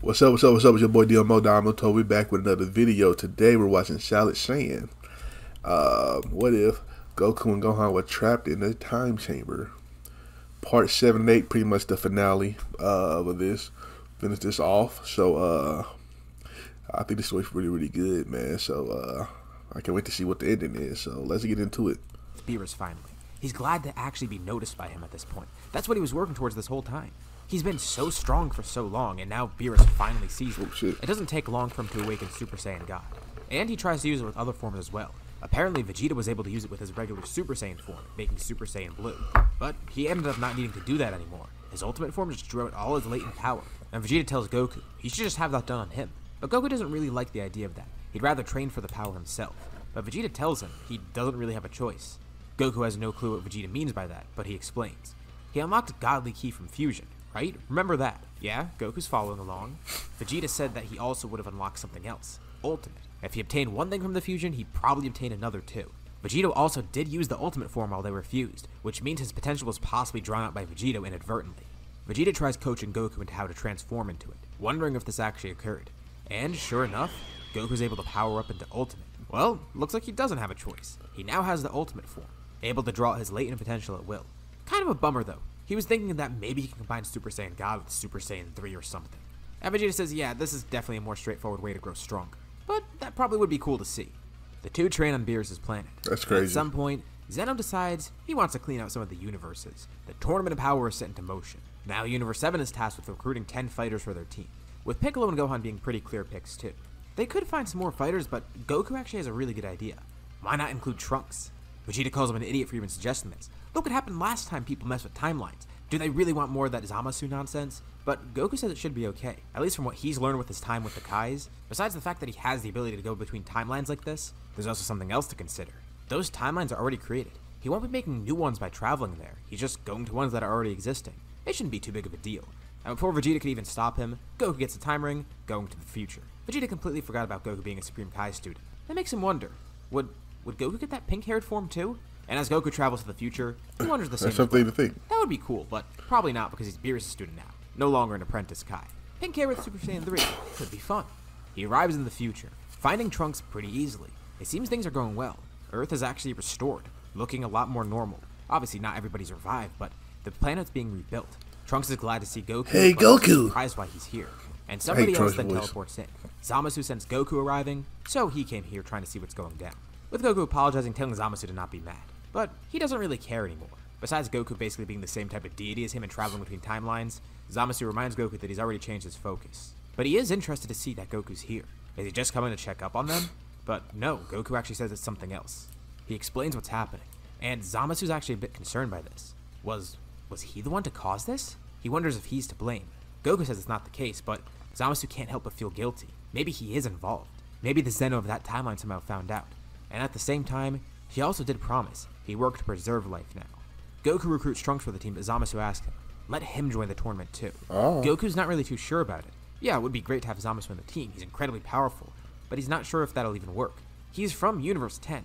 What's up, what's up, what's up? It's your boy Domuto. We back with another video. Today we're watching Salad Saiyan. What if Goku and Gohan were trapped in a time chamber? Part 7 and 8, pretty much the finale of this. Finish this off. So I think this was really, really good, man. So I can't wait to see what the ending is. So let's get into it. Beerus finally. He's glad to actually be noticed by him at this point. That's what he was working towards this whole time. He's been so strong for so long, and now Beerus finally sees him. It doesn't take long for him to awaken Super Saiyan God. And he tries to use it with other forms as well. Apparently, Vegeta was able to use it with his regular Super Saiyan form, making Super Saiyan Blue. But he ended up not needing to do that anymore. His ultimate form just drew out all his latent power. And Vegeta tells Goku he should just have that done on him. But Goku doesn't really like the idea of that. He'd rather train for the power himself. But Vegeta tells him he doesn't really have a choice. Goku has no clue what Vegeta means by that, but he explains. He unlocked a godly key from fusion, right? Remember that. Yeah, Goku's following along. Vegeta said that he also would have unlocked something else, ultimate. If he obtained one thing from the fusion, he'd probably obtain another too. Vegeta also did use the ultimate form while they were fused, which means his potential was possibly drawn out by Vegeta inadvertently. Vegeta tries coaching Goku into how to transform into it, wondering if this actually occurred. And sure enough, Goku's able to power up into ultimate. Well, looks like he doesn't have a choice. He now has the ultimate form, able to draw out his latent potential at will. Kind of a bummer though. He was thinking that maybe he can combine Super Saiyan God with Super Saiyan 3 or something. And Vegeta says, yeah, this is definitely a more straightforward way to grow stronger. But that probably would be cool to see. The two train on Beerus' planet. That's crazy. At some point, Zeno decides he wants to clean out some of the universes. The Tournament of Power is set into motion. Now Universe 7 is tasked with recruiting 10 fighters for their team, with Piccolo and Gohan being pretty clear picks too. They could find some more fighters, but Goku actually has a really good idea. Why not include Trunks? Vegeta calls him an idiot for even suggesting this. Look what happened last time people mess with timelines. Do they really want more of that Zamasu nonsense? But Goku says it should be okay, at least from what he's learned with his time with the Kais. Besides the fact that he has the ability to go between timelines like this, there's also something else to consider. Those timelines are already created. He won't be making new ones by traveling there. He's just going to ones that are already existing. It shouldn't be too big of a deal. And before Vegeta could even stop him, Goku gets a time ring, going to the future. Vegeta completely forgot about Goku being a Supreme Kai student. That makes him wonder, would Goku get that pink-haired form too? And as Goku travels to the future, he wonders the same. That's something to think. That would be cool, but probably not because he's Beerus' student now, no longer an apprentice Kai. Pink hair with Super Saiyan 3 could be fun. He arrives in the future, finding Trunks pretty easily. It seems things are going well. Earth is actually restored, looking a lot more normal. Obviously, not everybody survived, but the planet's being rebuilt. Trunks is glad to see Goku. Hey, but Goku! Surprised why he's here. And somebody else then voice. teleports in. Zamasu sends Goku arriving, so he came here trying to see what's going down. With Goku apologizing, telling Zamasu to not be mad. But he doesn't really care anymore. Besides Goku basically being the same type of deity as him and traveling between timelines, Zamasu reminds Goku that he's already changed his focus. But he is interested to see that Goku's here. Is he just coming to check up on them? But no, Goku actually says it's something else. He explains what's happening, and Zamasu's actually a bit concerned by this. Was he the one to cause this? He wonders if he's to blame. Goku says it's not the case, but Zamasu can't help but feel guilty. Maybe he is involved. Maybe the Zeno of that timeline somehow found out. And at the same time, he also did promise he worked to preserve life now. Goku recruits Trunks for the team, but Zamasu asks him, let him join the tournament too. Oh. Goku's not really too sure about it. Yeah, it would be great to have Zamasu on the team. He's incredibly powerful, but he's not sure if that'll even work. He's from Universe 10,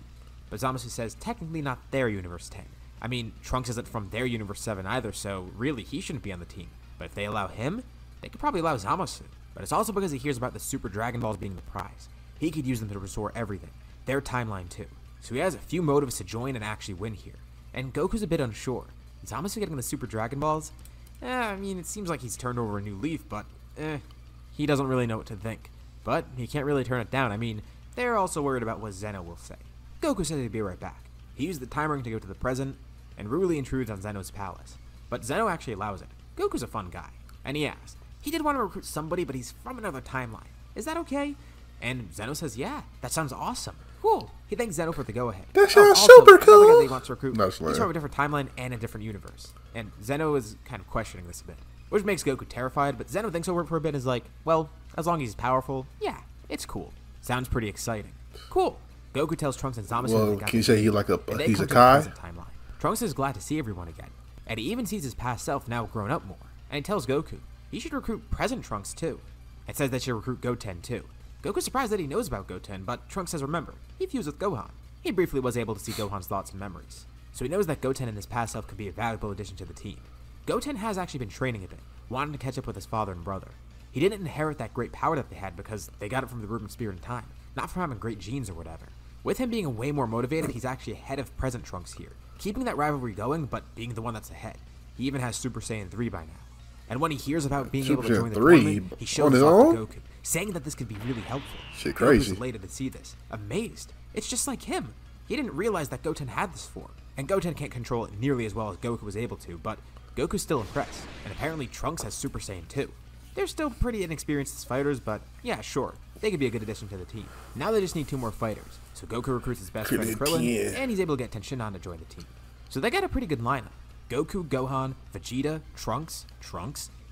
but Zamasu says technically not their Universe 10. I mean, Trunks isn't from their Universe 7 either, so really he shouldn't be on the team. But if they allow him, they could probably allow Zamasu. But it's also because he hears about the Super Dragon Balls being the prize. He could use them to restore everything, their timeline too. So he has a few motives to join and actually win here. And Goku's a bit unsure. Is Zamasu getting the Super Dragon Balls? I mean, it seems like he's turned over a new leaf, but he doesn't really know what to think. But he can't really turn it down. I mean, they're also worried about what Zeno will say. Goku says he'd be right back. He used the time ring to go to the present and rudely intrudes on Zeno's palace. But Zeno actually allows it. Goku's a fun guy. And he asks, he did want to recruit somebody, but he's from another timeline. Is that okay? And Zeno says, yeah, that sounds awesome. Cool. He thanks Zeno for the go-ahead. That sounds also, super another guy cool. that he wants to recruit. No, He's from a different timeline and a different universe. And Zeno is kind of questioning this a bit, which makes Goku terrified, but Zeno thinks over it for a bit and is like, well, as long as he's powerful, yeah, it's cool. Sounds pretty exciting. Cool. Goku tells Trunks and Zamasu Well, that they got can you say he's a to the Kai? present timeline. Trunks is glad to see everyone again, and he even sees his past self now grown up more, and he tells Goku he should recruit present Trunks too. It says they should recruit Goten too. Goku's surprised that he knows about Goten, but Trunks says remember, he fused with Gohan. He briefly was able to see Gohan's thoughts and memories, so he knows that Goten in his past self could be a valuable addition to the team. Goten has actually been training a bit, wanting to catch up with his father and brother. He didn't inherit that great power that they had because they got it from the Rubik's Spirit in time, not from having great genes or whatever. With him being way more motivated, he's actually ahead of present Trunks here, keeping that rivalry going, but being the one that's ahead. He even has Super Saiyan 3 by now. And when he hears about being able to join the tournament, he shows off to Goku, saying that this could be really helpful. Shit, crazy. Goku's elated to see this, amazed. It's just like him. He didn't realize that Goten had this form, and Goten can't control it nearly as well as Goku was able to, but Goku's still impressed, and apparently Trunks has Super Saiyan 2. They're still pretty inexperienced as fighters, but yeah, sure, they could be a good addition to the team. Now they just need 2 more fighters, so Goku recruits his best friend Krillin, and he's able to get Tenshinhan to join the team. So they got a pretty good lineup. Goku, Gohan, Vegeta, Trunks,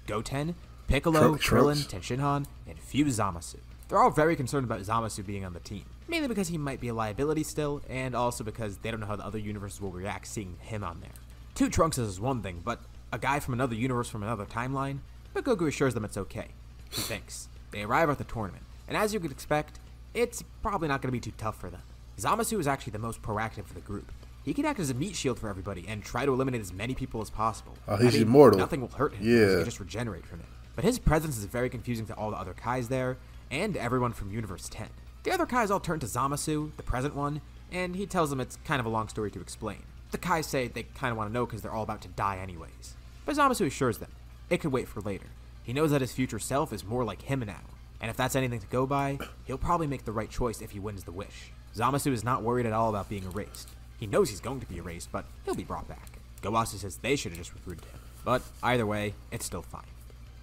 Goten, Piccolo, Krillin, Tenshinhan, and few Zamasu. They're all very concerned about Zamasu being on the team, mainly because he might be a liability still, and also because they don't know how the other universes will react seeing him on there. 2 Trunkses is one thing, but a guy from another universe from another timeline? But Goku assures them it's okay. He thinks. They arrive at the tournament, and as you could expect, it's probably not going to be too tough for them. Zamasu is actually the most proactive for the group. He can act as a meat shield for everybody and try to eliminate as many people as possible. Oh, he's immortal. Nothing will hurt him because he can just regenerate from it. But his presence is very confusing to all the other Kais there, and everyone from Universe 10. The other Kais all turn to Zamasu, the present one, and he tells them it's kind of a long story to explain. The Kais say they kind of want to know because they're all about to die anyways. But Zamasu assures them it could wait for later. He knows that his future self is more like him now, and if that's anything to go by, he'll probably make the right choice if he wins the wish. Zamasu is not worried at all about being erased. He knows he's going to be erased, but he'll be brought back. Gowasu says they should have just recruited him. But either way, it's still fine.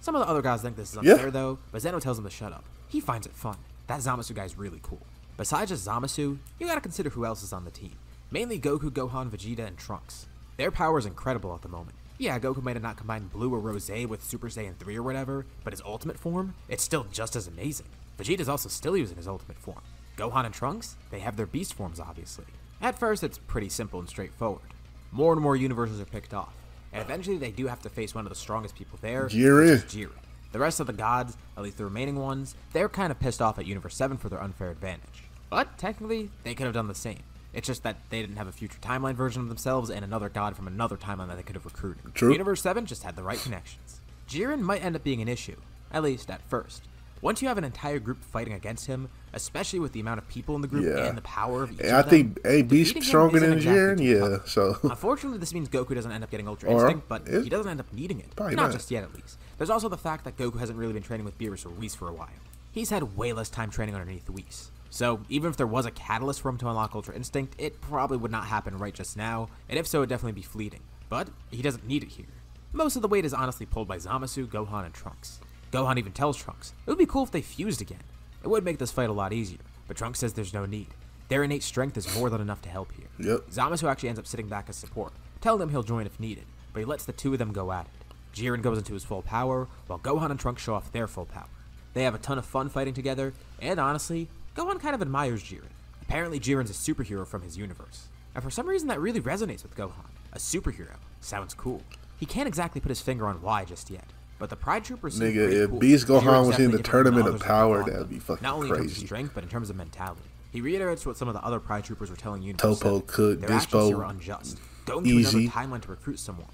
Some of the other guys think this is unfair though, but Zeno tells him to shut up. He finds it fun. That Zamasu guy's really cool. Besides just Zamasu, you gotta consider who else is on the team. Mainly Goku, Gohan, Vegeta, and Trunks. Their power is incredible at the moment. Yeah, Goku might have not combined Blue or Rose with Super Saiyan 3 or whatever, but his ultimate form, it's still just as amazing. Vegeta's also still using his ultimate form. Gohan and Trunks, they have their beast forms obviously. At first, it's pretty simple and straightforward. More and more universes are picked off, and eventually they do have to face one of the strongest people there, Jiren. The rest of the gods, at least the remaining ones, they're kind of pissed off at Universe 7 for their unfair advantage. But technically, they could have done the same. It's just that they didn't have a future timeline version of themselves and another god from another timeline that they could have recruited. True. Universe 7 just had the right connections. Jiren might end up being an issue, at least at first. Once you have an entire group fighting against him, especially with the amount of people in the group and the power of each of them, I think AB's stronger than Jiren, so... Unfortunately, this means Goku doesn't end up getting Ultra Instinct, but he doesn't end up needing it. Not just yet, at least. There's also the fact that Goku hasn't really been training with Beerus or Whis for a while. He's had way less time training underneath Whis. So, even if there was a catalyst for him to unlock Ultra Instinct, it probably would not happen right just now, and if so, it'd definitely be fleeting. But he doesn't need it here. Most of the weight is honestly pulled by Zamasu, Gohan, and Trunks. Gohan even tells Trunks, it would be cool if they fused again. It would make this fight a lot easier, but Trunks says there's no need. Their innate strength is more than enough to help here. Zamasu actually ends up sitting back as support, telling them he'll join if needed, but he lets the 2 of them go at it. Jiren goes into his full power, while Gohan and Trunks show off their full power. They have a ton of fun fighting together, and honestly, Gohan kind of admires Jiren. Apparently Jiren's a superhero from his universe. And for some reason that really resonates with Gohan. A superhero. Sounds cool. He can't exactly put his finger on why just yet. But the Pride Troopers seem if cool. Beast Gohan was in the Tournament of Power, that would be fucking not only crazy. in terms of strength, but in terms of mentality. He reiterates what some of the other Pride Troopers were telling Universe Topo, 7. Could, Their actions here Dispo, were unjust. Going to another timeline to recruit someone.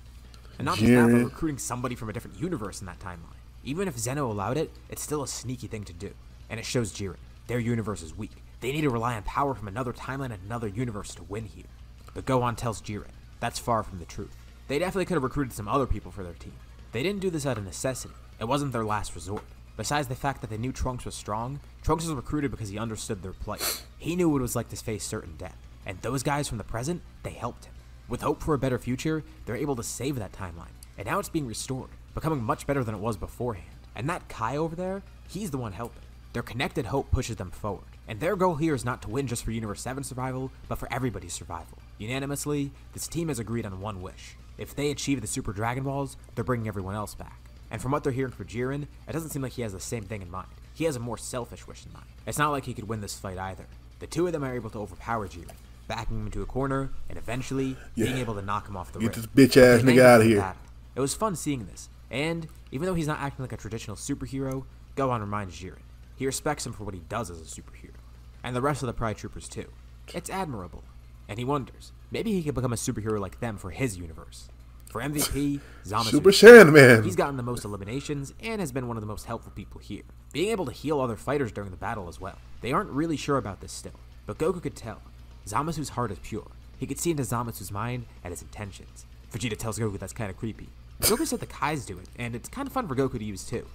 And not just that, but recruiting somebody from a different universe in that timeline. Even if Zeno allowed it, it's still a sneaky thing to do. And it shows Jiren. Their universe is weak. They need to rely on power from another timeline and another universe to win here. But Gohan tells Jiren, that's far from the truth. They definitely could have recruited some other people for their team. They didn't do this out of necessity. It wasn't their last resort. Besides the fact that they knew Trunks was strong, Trunks was recruited because he understood their plight. He knew what it was like to face certain death. And those guys from the present, they helped him. With hope for a better future, they're able to save that timeline. And now it's being restored, becoming much better than it was beforehand. And that Kai over there, he's the one helping. Their connected hope pushes them forward. And their goal here is not to win just for Universe 7 survival, but for everybody's survival. Unanimously, this team has agreed on one wish. If they achieve the Super Dragon Balls, they're bringing everyone else back. And from what they're hearing from Jiren, it doesn't seem like he has the same thing in mind. He has a more selfish wish in mind. It's not like he could win this fight either. The 2 of them are able to overpower Jiren, backing him into a corner, and eventually being able to knock him off the ring. Get this bitch ass nigga out of here. It was fun seeing this, and even though he's not acting like a traditional superhero, Gohan reminds Jiren. He respects him for what he does as a superhero. And the rest of the Pride Troopers too. It's admirable. And he wonders, maybe he could become a superhero like them for his universe. For MVP, Zamasu. Super Saiyan Man. He's gotten the most eliminations and has been one of the most helpful people here, being able to heal other fighters during the battle as well. They aren't really sure about this still, but Goku could tell. Zamasu's heart is pure. He could see into Zamasu's mind and his intentions. Vegeta tells Goku that's kind of creepy. Goku said the Kai's do it, and it's kind of fun for Goku to use too.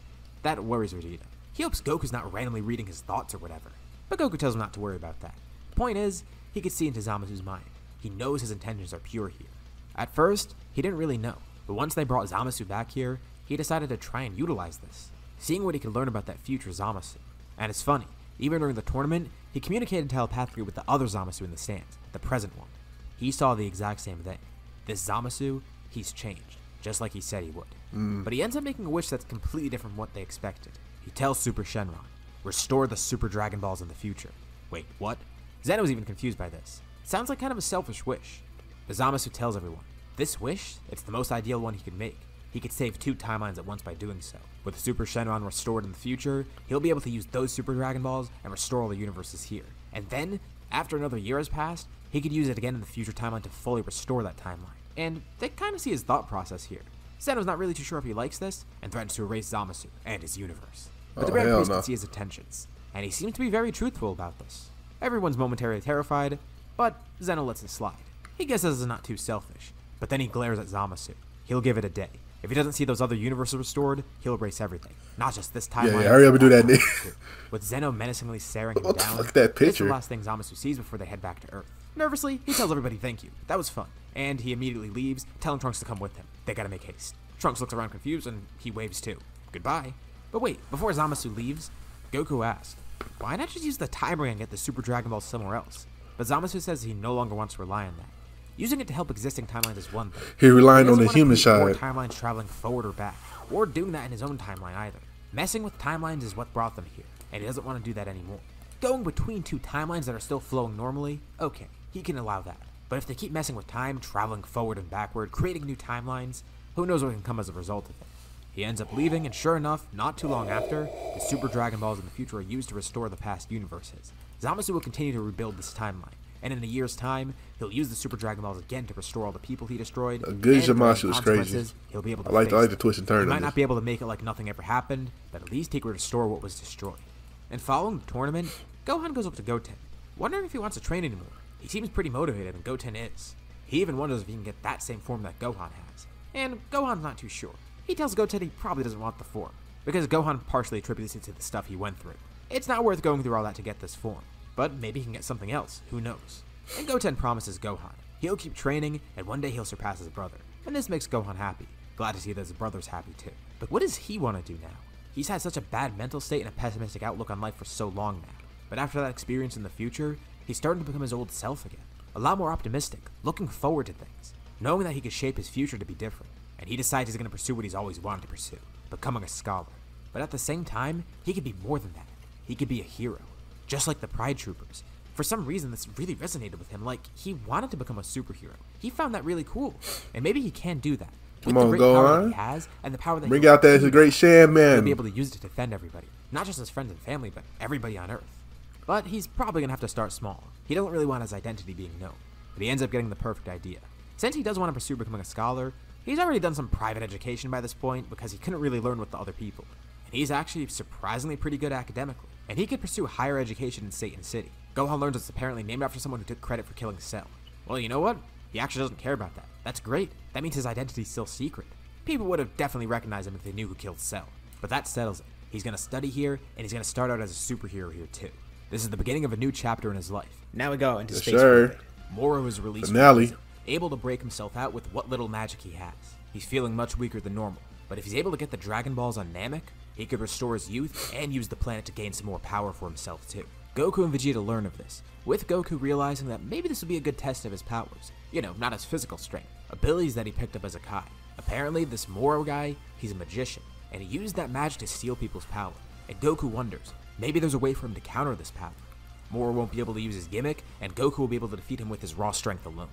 That worries Vegeta. He hopes Goku's not randomly reading his thoughts or whatever, but Goku tells him not to worry about that. The point is, he could see into Zamasu's mind. He knows his intentions are pure here. At first, he didn't really know, but once they brought Zamasu back here, he decided to try and utilize this, seeing what he could learn about that future Zamasu. And it's funny, even during the tournament, he communicated telepathically with the other Zamasu in the stands, the present one. He saw the exact same thing. This Zamasu, he's changed, just like he said he would. But he ends up making a wish that's completely different from what they expected. He tells Super Shenron, restore the Super Dragon Balls in the future. Wait, what? Zeno's even confused by this. It sounds like kind of a selfish wish. But Zamasu tells everyone, this wish, it's the most ideal one he could make. He could save 2 timelines at once by doing so. With Super Shenron restored in the future, he'll be able to use those Super Dragon Balls and restore all the universes here. And then, after another year has passed, he could use it again in the future timeline to fully restore that timeline. And they kind of see his thought process here. Zeno's not really too sure if he likes this, and threatens to erase Zamasu and his universe. But the Grand Priest can see his intentions, and he seems to be very truthful about this. Everyone's momentarily terrified, but Zeno lets it slide. He guesses this is not too selfish, but then he glares at Zamasu. He'll give it a day. If he doesn't see those other universes restored, he'll erase everything. Not just this timeline. Yeah, hurry up and do that, Nick. With Zeno menacingly staring him down, fuck that picture? it's the last thing Zamasu sees before they head back to Earth. Nervously, he tells everybody thank you. That was fun. And he immediately leaves, telling Trunks to come with him. They gotta make haste. Trunks looks around confused, and he waves too. Goodbye. But wait, before Zamasu leaves, Goku asks, why not just use the time ring and get the Super Dragon Ball somewhere else? But Zamasu says he no longer wants to rely on that. Using it to help existing timelines is one thing. He's relying on the human side. More timelines traveling forward or back, or doing that in his own timeline either. Messing with timelines is what brought them here, and he doesn't want to do that anymore. Going between 2 timelines that are still flowing normally, okay, he can allow that. But if they keep messing with time, traveling forward and backward, creating new timelines, who knows what can come as a result of it. He ends up leaving, and sure enough, not too long after, the Super Dragon Balls in the future are used to restore the past universes. Zamasu will continue to rebuild this timeline, and in a year's time, he'll use the Super Dragon Balls again to restore all the people he destroyed. A good Zamasu is crazy. He'll be able to I like the twist and turn. He might not be able to make it like nothing ever happened, but at least he could restore what was destroyed. And following the tournament, Gohan goes up to Goten, wondering if he wants to train anymore. He seems pretty motivated, and Goten is. He even wonders if he can get that same form that Gohan has. And Gohan's not too sure. He tells Goten he probably doesn't want the form, because Gohan partially attributes it to the stuff he went through. It's not worth going through all that to get this form, but maybe he can get something else, who knows. And Goten promises Gohan he'll keep training, and one day he'll surpass his brother, and this makes Gohan happy. Glad to see that his brother's happy too. But what does he want to do now? He's had such a bad mental state and a pessimistic outlook on life for so long now, but after that experience in the future, he's starting to become his old self again. A lot more optimistic, looking forward to things, knowing that he could shape his future to be different. And he decides he's going to pursue what he's always wanted to pursue, becoming a scholar. But at the same time, he could be more than that. He could be a hero, just like the Pride Troopers. For some reason, this really resonated with him, like he wanted to become a superhero. He found that really cool, and maybe he can do that. With the great power that he has, and the power that bring out that as a great Saiyan Man. He'll be able to use it to defend everybody, not just his friends and family, but everybody on Earth. But he's probably going to have to start small. He doesn't really want his identity being known, but he ends up getting the perfect idea. Since he does want to pursue becoming a scholar, he's already done some private education by this point because he couldn't really learn with the other people. And he's actually surprisingly pretty good academically, and he could pursue higher education in Satan City. Gohan learns it's apparently named after someone who took credit for killing Cell. Well, you know what? He actually doesn't care about that. That's great. That means his identity's still secret. People would have definitely recognized him if they knew who killed Cell. But that settles it. He's going to study here, and he's going to start out as a superhero here too. This is the beginning of a new chapter in his life. Now we go into space. Sure. Moro is released Finale. from prison, able to break himself out with what little magic he has. He's feeling much weaker than normal, but if he's able to get the Dragon Balls on Namek, he could restore his youth and use the planet to gain some more power for himself too. Goku and Vegeta learn of this, with Goku realizing that maybe this would be a good test of his powers. You know, not his physical strength, abilities that he picked up as a Kai. Apparently, this Moro guy, he's a magician, and he used that magic to steal people's power. And Goku wonders, maybe there's a way for him to counter this power. Moro won't be able to use his gimmick, and Goku will be able to defeat him with his raw strength alone.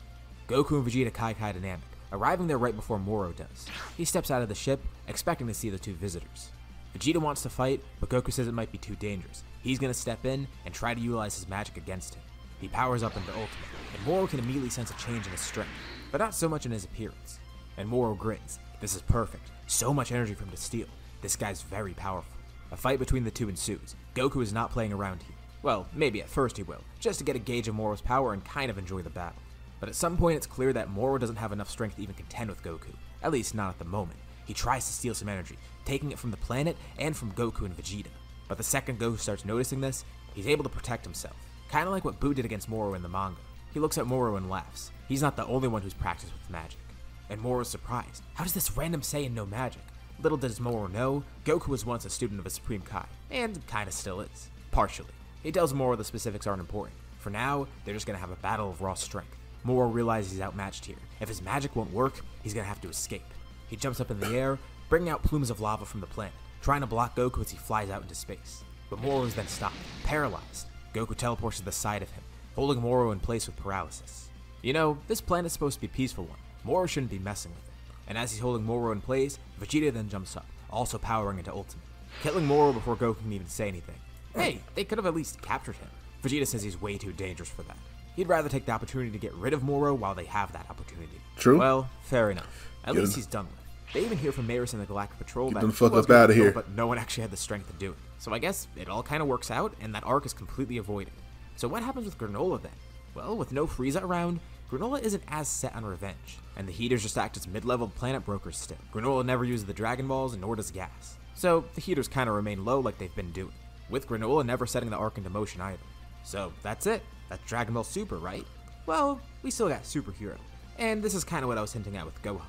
Goku and Vegeta Kai to Namek, arriving there right before Moro does. He steps out of the ship, expecting to see the two visitors. Vegeta wants to fight, but Goku says it might be too dangerous. He's going to step in and try to utilize his magic against him. He powers up into Ultimate, and Moro can immediately sense a change in his strength, but not so much in his appearance. and Moro grins. This is perfect. So much energy for him to steal. This guy's very powerful. A fight between the two ensues. Goku is not playing around here. Well, maybe at first he will, just to get a gauge of Moro's power and kind of enjoy the battle. But at some point it's clear that Moro doesn't have enough strength to even contend with Goku, at least not at the moment. He tries to steal some energy, taking it from the planet and from Goku and Vegeta. But the second Goku starts noticing this, he's able to protect himself, kind of like what Buu did against Moro in the manga. He looks at Moro and laughs. He's not the only one who's practiced with magic. And Moro's surprised. How does this random Saiyan know magic? Little does Moro know, Goku was once a student of a Supreme Kai, and kinda still is. Partially. He tells Moro the specifics aren't important. For now, they're just gonna have a battle of raw strength. Moro realizes he's outmatched here. If his magic won't work, he's gonna have to escape. He jumps up in the air, bringing out plumes of lava from the planet, trying to block Goku as he flies out into space. But Moro is then stopped, paralyzed. Goku teleports to the side of him, holding Moro in place with paralysis. You know, this planet's supposed to be a peaceful one. Moro shouldn't be messing with it. And as he's holding Moro in place, Vegeta then jumps up, also powering into Ultimate, killing Moro before Goku can even say anything. Hey, they could have at least captured him. Vegeta says he's way too dangerous for that. He'd rather take the opportunity to get rid of Moro while they have that opportunity. True. Well, fair enough. At least he's done with it. They even hear from Maris and the Galactic Patrol that the fuck up out of here. But no one actually had the strength to do it. So I guess it all kind of works out, and that arc is completely avoided. So what happens with Granola then? Well, with no Frieza around, Granola isn't as set on revenge, and the Heaters just act as mid-level planet brokers still. Granola never uses the Dragon Balls, and nor does Gas. So the Heaters kind of remain low like they've been doing, with Granola never setting the arc into motion either. So that's it. That's Dragon Ball Super, right? Well, we still got Superhero, and this is kind of what I was hinting at with Gohan.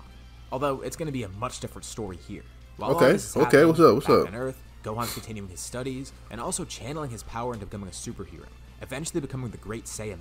Although it's going to be a much different story here. While okay, what's up? What's up? On Earth, Gohan's continuing his studies, and also channeling his power into becoming a superhero, eventually becoming the Great Saiyan.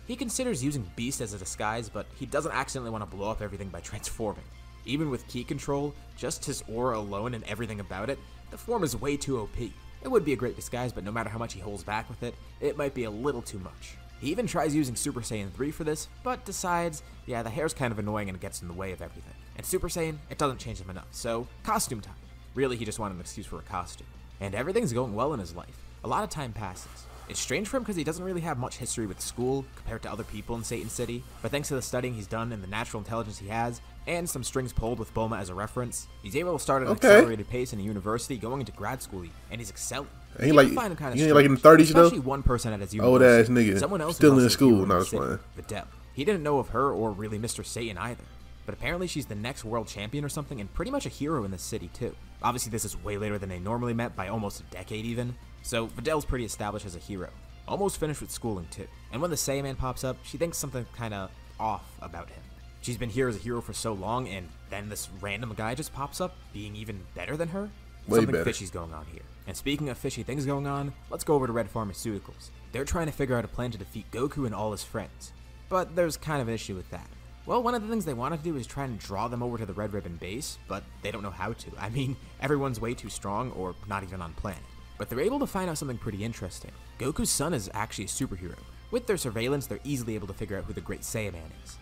He considers using Beast as a disguise, but he doesn't accidentally want to blow up everything by transforming. Even with ki control, just his aura alone and everything about it, the form is way too OP. It would be a great disguise, but no matter how much he holds back with it, it might be a little too much. He even tries using Super Saiyan 3 for this, but decides, yeah, the hair's kind of annoying and it gets in the way of everything. And Super Saiyan, it doesn't change him enough, so costume time. Really, he just wanted an excuse for a costume. And everything's going well in his life. A lot of time passes. It's strange for him because he doesn't really have much history with school compared to other people in Satan City, but thanks to the studying he's done and the natural intelligence he has, and some strings pulled with Bulma as a reference, he's able to start at an accelerated pace in a university going into grad school, and he's excelling. He ain't like in the 30s though. Especially one person at his university. Old ass nigga. Someone else still in school. Not fine. Videl. He didn't know of her or really Mr. Satan either. But apparently she's the next world champion or something, and pretty much a hero in this city too. Obviously this is way later than they normally met, by almost a decade even. So Videl's pretty established as a hero. Almost finished with schooling too. And when the Saiyaman pops up, she thinks something kinda off about him. She's been here as a hero for so long, and then this random guy just pops up, being even better than her? Something fishy's going on here. And speaking of fishy things going on, let's go over to Red Pharmaceuticals. They're trying to figure out a plan to defeat Goku and all his friends. But there's kind of an issue with that. Well, one of the things they want to do is try and draw them over to the Red Ribbon base, but they don't know how to. I mean, everyone's way too strong, or not even on planet. But they're able to find out something pretty interesting. Goku's son is actually a superhero. With their surveillance, they're easily able to figure out who the Great Saiyaman is.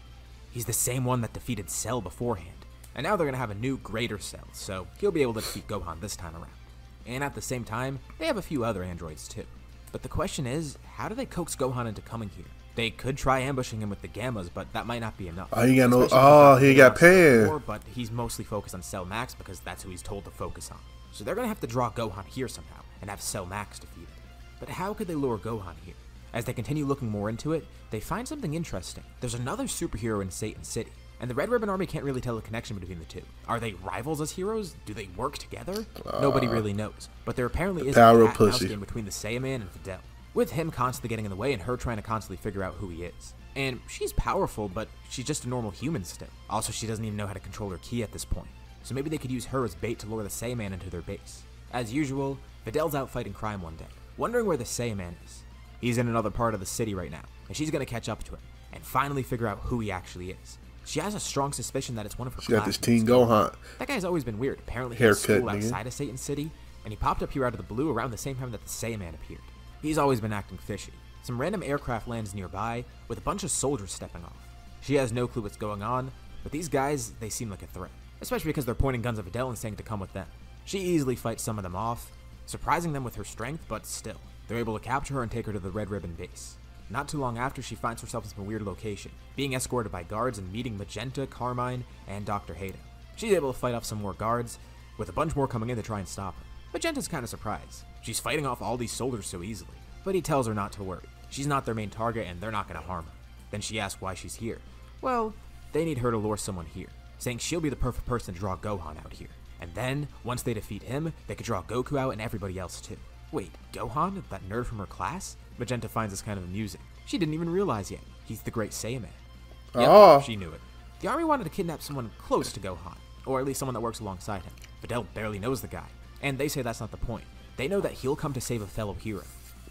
He's the same one that defeated Cell beforehand. And now they're going to have a new, greater Cell, so he'll be able to defeat Gohan this time around. And at the same time, they have a few other androids too. But the question is, how do they coax Gohan into coming here? They could try ambushing him with the Gammas, but that might not be enough. Oh, he got no. Oh, he got Pan. But he's mostly focused on Cell Max because that's who he's told to focus on. So they're going to have to draw Gohan here somehow and have Cell Max defeated. But how could they lure Gohan here? As they continue looking more into it, they find something interesting. There's another superhero in Satan City, and the Red Ribbon Army can't really tell the connection between the two. Are they rivals as heroes? Do they work together? Nobody really knows. But there apparently is a cat-and-mouse game between the Saiyaman and Videl, with him constantly getting in the way and her trying to constantly figure out who he is. And she's powerful, but she's just a normal human still. Also, she doesn't even know how to control her ki at this point. So maybe they could use her as bait to lure the Saiyaman into their base. As usual, Videl's out fighting crime one day, wondering where the Saiyaman is. He's in another part of the city right now, and she's going to catch up to him, and finally figure out who he actually is. She has a strong suspicion that it's one of her classmates. She got this Teen Gohan. That guy's always been weird. Apparently he has school outside of Satan City, and he popped up here out of the blue around the same time that the Saiyaman appeared. He's always been acting fishy. Some random aircraft lands nearby, with a bunch of soldiers stepping off. She has no clue what's going on, but these guys, they seem like a threat. Especially because they're pointing guns at Videl and saying to come with them. She easily fights some of them off, surprising them with her strength, but still. They're able to capture her and take her to the Red Ribbon base. Not too long after, she finds herself in some weird location, being escorted by guards and meeting Magenta, Carmine, and Dr. Hado. She's able to fight off some more guards, with a bunch more coming in to try and stop her. Magenta's kind of surprised. She's fighting off all these soldiers so easily, but he tells her not to worry. She's not their main target and they're not going to harm her. Then she asks why she's here. Well, they need her to lure someone here, saying she'll be the perfect person to draw Gohan out here. And then, once they defeat him, they could draw Goku out and everybody else too. Wait, Gohan? That nerd from her class? Magenta finds this kind of amusing. She didn't even realize yet. He's the Great Saiyan. Yep, she knew it. The army wanted to kidnap someone close to Gohan, or at least someone that works alongside him. Videl barely knows the guy, and they say that's not the point. They know that he'll come to save a fellow hero.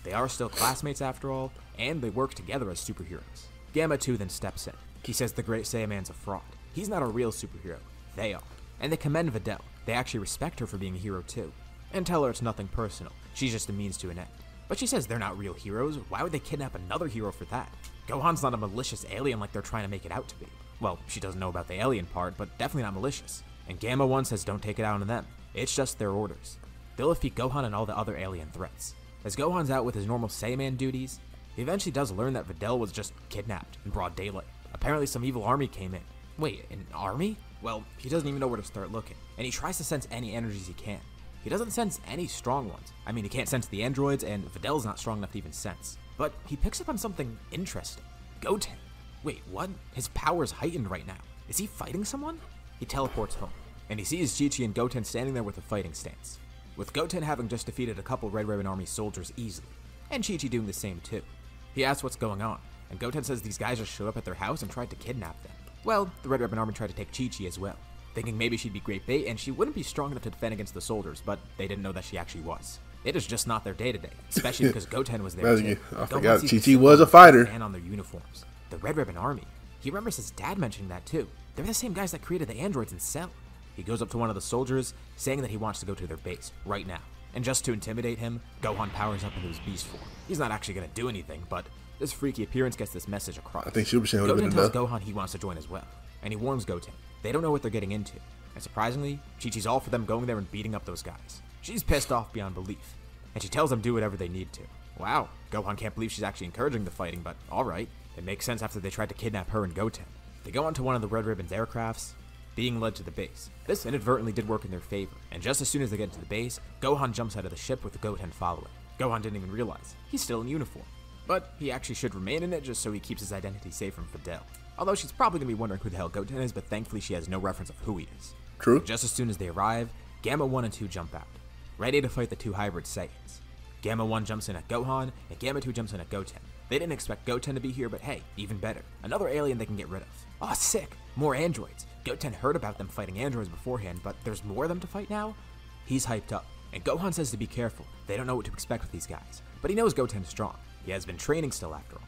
They are still classmates after all, and they work together as superheroes. Gamma 2 then steps in. He says the Great Saiyaman's a fraud. He's not a real superhero. They are. And they commend Videl. They actually respect her for being a hero too. And tell her it's nothing personal. She's just a means to an end. But she says they're not real heroes. Why would they kidnap another hero for that? Gohan's not a malicious alien like they're trying to make it out to be. Well, she doesn't know about the alien part, but definitely not malicious. And Gamma 1 says don't take it out on them. It's just their orders. They'll defeat Gohan and all the other alien threats. As Gohan's out with his normal Saiyaman duties, he eventually does learn that Videl was just kidnapped in broad daylight. Apparently some evil army came in. Wait, an army? Well, he doesn't even know where to start looking, and he tries to sense any energies he can. He doesn't sense any strong ones. I mean, he can't sense the androids, and Videl's not strong enough to even sense. But he picks up on something interesting. Goten. Wait, what? His power's heightened right now. Is he fighting someone? He teleports home, and he sees Chi-Chi and Goten standing there with a fighting stance. With Goten having just defeated a couple Red Ribbon Army soldiers easily, and Chi-Chi doing the same too. He asks what's going on, and Goten says these guys just showed up at their house and tried to kidnap them. Well, the Red Ribbon Army tried to take Chi-Chi as well, thinking maybe she'd be great bait and she wouldn't be strong enough to defend against the soldiers, but they didn't know that she actually was. It is just not their day-to-day, especially because Goten was there too. I forgot Chi-Chi was a fighter. And on their uniforms. The Red Ribbon Army. He remembers his dad mentioning that too. They're the same guys that created the androids in Cell. He goes up to one of the soldiers, saying that he wants to go to their base, right now. And just to intimidate him, Gohan powers up into his beast form. He's not actually going to do anything, but this freaky appearance gets this message across. I think Super Saiyan would have been enough. enough. Goten tells Gohan he wants to join as well, and he warns Goten. They don't know what they're getting into. And surprisingly, Chi-Chi's all for them going there and beating up those guys. She's pissed off beyond belief, and she tells them do whatever they need to. Wow, Gohan can't believe she's actually encouraging the fighting, but alright. It makes sense after they tried to kidnap her and Goten. They go onto one of the Red Ribbon's aircrafts, being led to the base. This inadvertently did work in their favor, and just as soon as they get to the base, Gohan jumps out of the ship with Goten following. Gohan didn't even realize. He's still in uniform. But he actually should remain in it just so he keeps his identity safe from Videl. Although she's probably going to be wondering who the hell Goten is, but thankfully she has no reference of who he is. True. Just as soon as they arrive, Gamma 1 and 2 jump out, ready to fight the two hybrid Saiyans. Gamma 1 jumps in at Gohan, and Gamma 2 jumps in at Goten. They didn't expect Goten to be here, but hey, even better. Another alien they can get rid of. Aw, sick! More androids. Goten heard about them fighting androids beforehand, but there's more of them to fight now? He's hyped up, and Gohan says to be careful. They don't know what to expect with these guys. But he knows Goten's strong. He has been training still after all.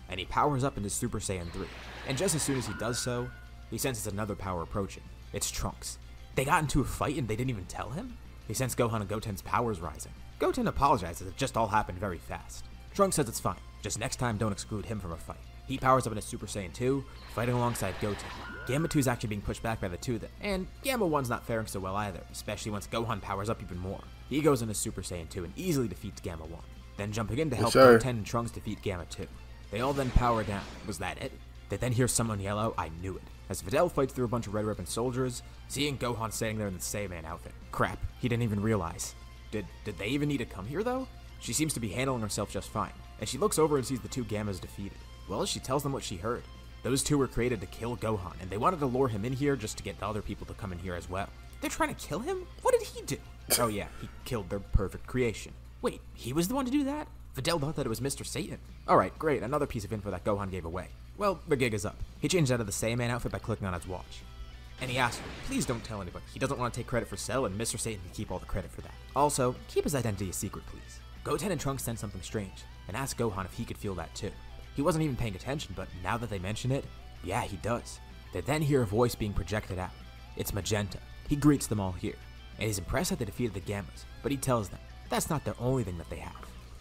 And he powers up into Super Saiyan 3. And just as soon as he does so, he senses another power approaching. It's Trunks. They got into a fight and they didn't even tell him? He sensed Gohan and Goten's powers rising. Goten apologizes, it just all happened very fast. Trunks says it's fine, just next time don't exclude him from a fight. He powers up into Super Saiyan 2, fighting alongside Goten. Gamma 2 is actually being pushed back by the two of them, and Gamma 1's not faring so well either, especially once Gohan powers up even more. He goes into Super Saiyan 2 and easily defeats Gamma 1, then jumping in to help Goten and Trunks defeat Gamma 2. They all then power down. Was that it? They then hear someone yell out, "I knew it," as Videl fights through a bunch of Red Ribbon soldiers, seeing Gohan standing there in the Saiyaman outfit. Crap, he didn't even realize. Did they even need to come here though? She seems to be handling herself just fine, and she looks over and sees the two Gammas defeated. Well, she tells them what she heard. Those two were created to kill Gohan, and they wanted to lure him in here just to get the other people to come in here as well. They're trying to kill him? What did he do? Oh yeah, he killed their perfect creation. Wait, he was the one to do that? Videl thought that it was Mr. Satan. Alright, great, another piece of info that Gohan gave away. Well, the gig is up. He changed out of the Saiyaman outfit by clicking on his watch. And he asked her, please don't tell anybody. He doesn't want to take credit for Cell, and Mr. Satan can keep all the credit for that. Also, keep his identity a secret, please. Goten and Trunks sense something strange, and ask Gohan if he could feel that too. He wasn't even paying attention, but now that they mention it, yeah, he does. They then hear a voice being projected out. It's Magenta. He greets them all here, and he's impressed that they defeated the Gammas, but he tells them that's not the only thing that they have.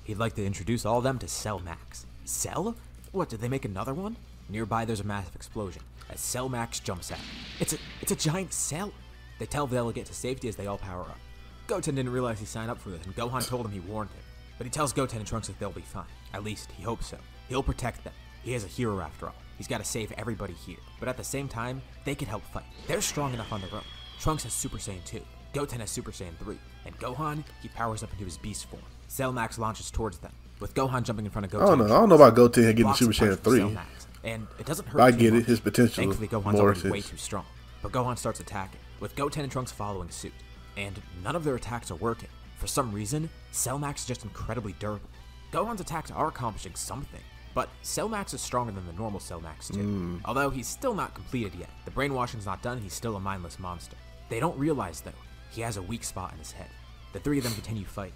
He'd like to introduce all of them to Cell Max. Cell? What, did they make another one? Nearby there's a massive explosion, as Cell Max jumps out. It's a giant cell. They tell Videl to get to safety as they all power up. Goten didn't realize he signed up for this, and Gohan told him he warned him. But he tells Goten and Trunks that they'll be fine. At least, he hopes so. He'll protect them. He is a hero after all. He's got to save everybody here. But at the same time, they can help fight. They're strong enough on their own. Trunks has Super Saiyan 2. Goten has Super Saiyan 3. And Gohan, he powers up into his beast form. Cell Max launches towards them, with Gohan jumping in front of Goten. I don't know about Goten getting Super Saiyan 3. And it doesn't hurt I too get much. it, his potential. Thankfully, Gohan's already way too strong. But Gohan starts attacking, with Goten and Trunks following suit. And none of their attacks are working. For some reason, Cell Max is just incredibly durable. Gohan's attacks are accomplishing something, but Cell Max is stronger than the normal Cell Max too. Although he's still not completed yet. The brainwashing's not done, he's still a mindless monster. They don't realize, though, he has a weak spot in his head. The three of them continue fighting,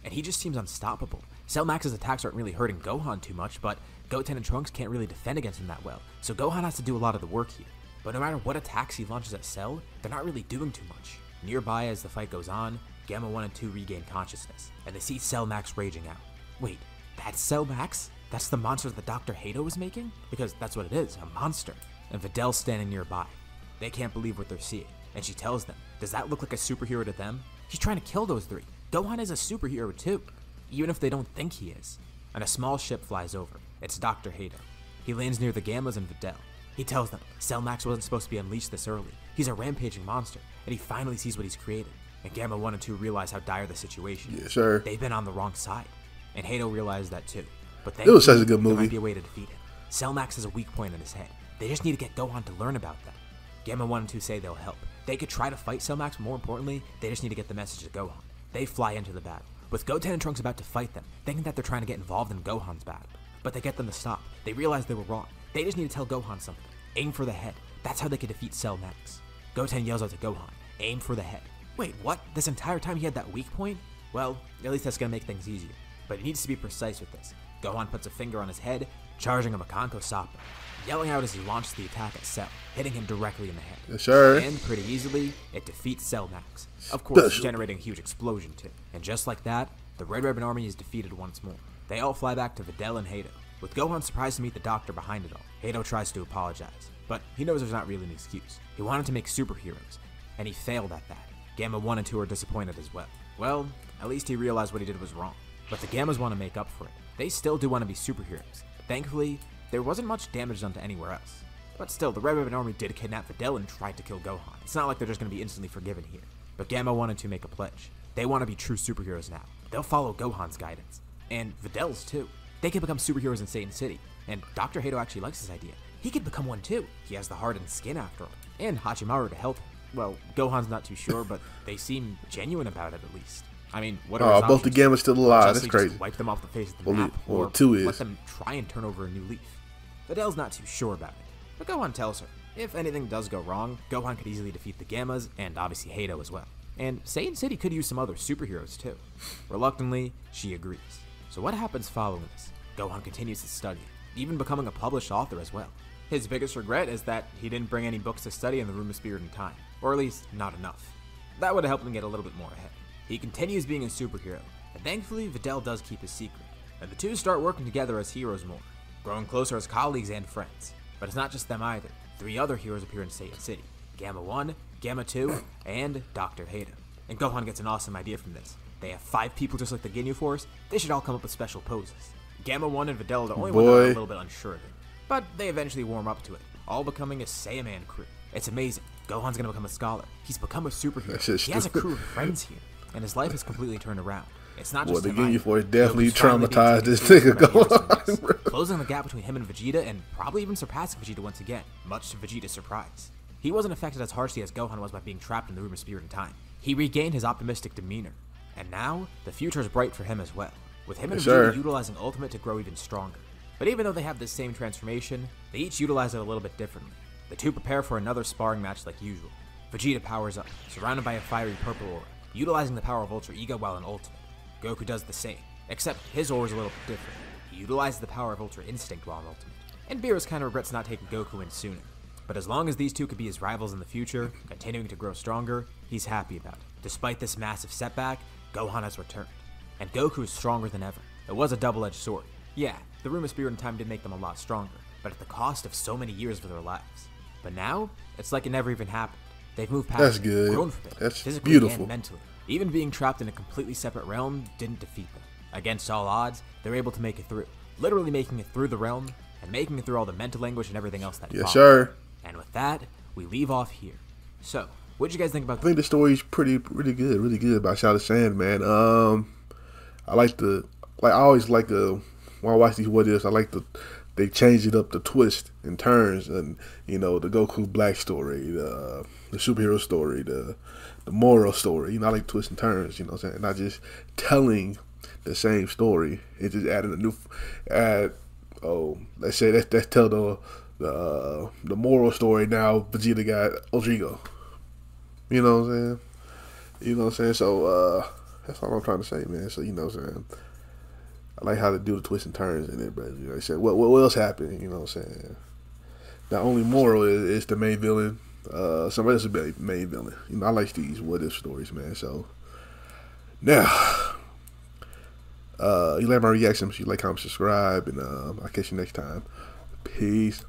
and he just seems unstoppable. Cell Max's attacks aren't really hurting Gohan too much, but Goten and Trunks can't really defend against him that well, so Gohan has to do a lot of the work here. But no matter what attacks he launches at Cell, they're not really doing too much. Nearby, as the fight goes on, Gamma 1 and 2 regain consciousness, and they see Cell Max raging out. Wait, that's Cell Max? That's the monster that Dr. Hato was making? Because that's what it is, a monster. And Videl's standing nearby. They can't believe what they're seeing, and she tells them, does that look like a superhero to them? He's trying to kill those three. Gohan is a superhero too, even if they don't think he is. And a small ship flies over. It's Dr. Hato. He lands near the Gammas and Videl. He tells them, Cell Max wasn't supposed to be unleashed this early. He's a rampaging monster, and he finally sees what he's created. And Gamma 1 and 2 realize how dire the situation is. Yeah, sure. They've been on the wrong side. And Hato realized that too. But it was such a good movie. There might be a way to defeat him. Cell Max has a weak point in his head. They just need to get Gohan to learn about that. Gamma 1 and 2 say they'll help. They could try to fight Cell Max, but more importantly, they just need to get the message to Gohan. They fly into the battle, with Goten and Trunks about to fight them, thinking that they're trying to get involved in Gohan's battle. But they get them to stop. They realize they were wrong. They just need to tell Gohan something. Aim for the head. That's how they can defeat Cell Max. Goten yells out to Gohan, aim for the head. Wait, what? This entire time he had that weak point? Well, at least that's gonna make things easier. But he needs to be precise with this. Gohan puts a finger on his head, charging a Makanko Soppa, yelling out as he launches the attack at Cell, hitting him directly in the head. Yes, sure. And pretty easily, it defeats Cell Max. Of course, generating a huge explosion too. And just like that, the Red Ribbon Army is defeated once more. They all fly back to Videl and Hato, with Gohan surprised to meet the doctor behind it all. Hato tries to apologize, but he knows there's not really an excuse. He wanted to make superheroes, and he failed at that. Gamma 1 and 2 are disappointed as well. Well, at least he realized what he did was wrong. But the Gammas want to make up for it. They still do want to be superheroes. Thankfully, there wasn't much damage done to anywhere else. But still, the Red Ribbon Army did kidnap Videl and tried to kill Gohan. It's not like they're just going to be instantly forgiven here. But Gamma 1 and 2 make a pledge. They want to be true superheroes now. They'll follow Gohan's guidance. And Videl's too. They can become superheroes in Satan City. And Dr. Hato actually likes this idea. He could become one too. He has the heart and skin after all. And Hachimaru to help him. Well, Gohan's not too sure, but they seem genuine about it at least. I mean, what are his both the Gammas still alive. That's crazy. Wipe them off the face of the map, well, or 2 is. let them try and turn over a new leaf. Videl's not too sure about it, but Gohan tells her, if anything does go wrong, Gohan could easily defeat the Gammas, and obviously Hato as well. And Satan City could use some other superheroes too. Reluctantly, she agrees. So what happens following this? Gohan continues his study, even becoming a published author as well. His biggest regret is that he didn't bring any books to study in the Room of Spirit and Time, or at least not enough. That would have helped him get a little bit more ahead. He continues being a superhero, and thankfully Videl does keep his secret, and the two start working together as heroes more, growing closer as colleagues and friends. But it's not just them either. 3 other heroes appear in Satan City: Gamma 1, Gamma 2, and Dr. Hato. And Gohan gets an awesome idea from this. They have 5 people just like the Ginyu Force. They should all come up with special poses. Gamma 1 and Videl are the only ones that are a little bit unsure of it, but they eventually warm up to it, all becoming a Saiyaman crew. It's amazing. Gohan's gonna become a scholar. He's become a superhero. He has a crew of friends here, and his life has completely turned around. It's not just the him Ginyu Force either. definitely Goku's traumatized this nigga Gohan, closing the gap between him and Vegeta, and probably even surpassing Vegeta once again, much to Vegeta's surprise. He wasn't affected as harshly as Gohan was by being trapped in the Room of Spirit and Time. He regained his optimistic demeanor, and now the future is bright for him as well, with him and Vegeta utilizing Ultimate to grow even stronger. But even though they have this same transformation, they each utilize it a little bit differently. The two prepare for another sparring match like usual. Vegeta powers up, surrounded by a fiery purple aura, utilizing the power of Ultra Ego while in Ultimate. Goku does the same, except his aura is a little bit different. He utilizes the power of Ultra Instinct while in Ultimate. And Beerus kinda regrets not taking Goku in sooner. But as long as these two could be his rivals in the future, continuing to grow stronger, he's happy about it. Despite this massive setback, Gohan has returned. And Goku is stronger than ever. It was a double-edged sword. Yeah, the Room of Spirit and Time did make them a lot stronger, but at the cost of so many years of their lives. But now, it's like it never even happened. They've moved past it, grown from it, That's physically beautiful. and mentally. Even being trapped in a completely separate realm didn't defeat them. Against all odds, they're able to make it through. literally making it through the realm and making it through all the mental anguish and everything else that Yes, followed. sir. And with that, we leave off here. So, what'd you guys think about I think the story's really good about Salad Saiyan, man. I always like the, when I watch these what ifs, I like they change it up, the twist and turns, and the Goku Black story, the superhero story, the moral story. I like twists and turns. You know what I'm saying? Not just telling the same story. It's just adding a new, let's say let's tell the moral story now. Vegeta got Rodrigo. You know what I'm saying? You know what I'm saying? So that's all I'm trying to say, man. So you know what I'm saying? I like how they do the twists and turns in it, but they said what else happened? You know what I'm saying? Not only moral is the main villain. Somebody else is the main villain. I like these what if stories, man. So now, you like my reaction? You like, comment, subscribe, and I'll catch you next time. Peace.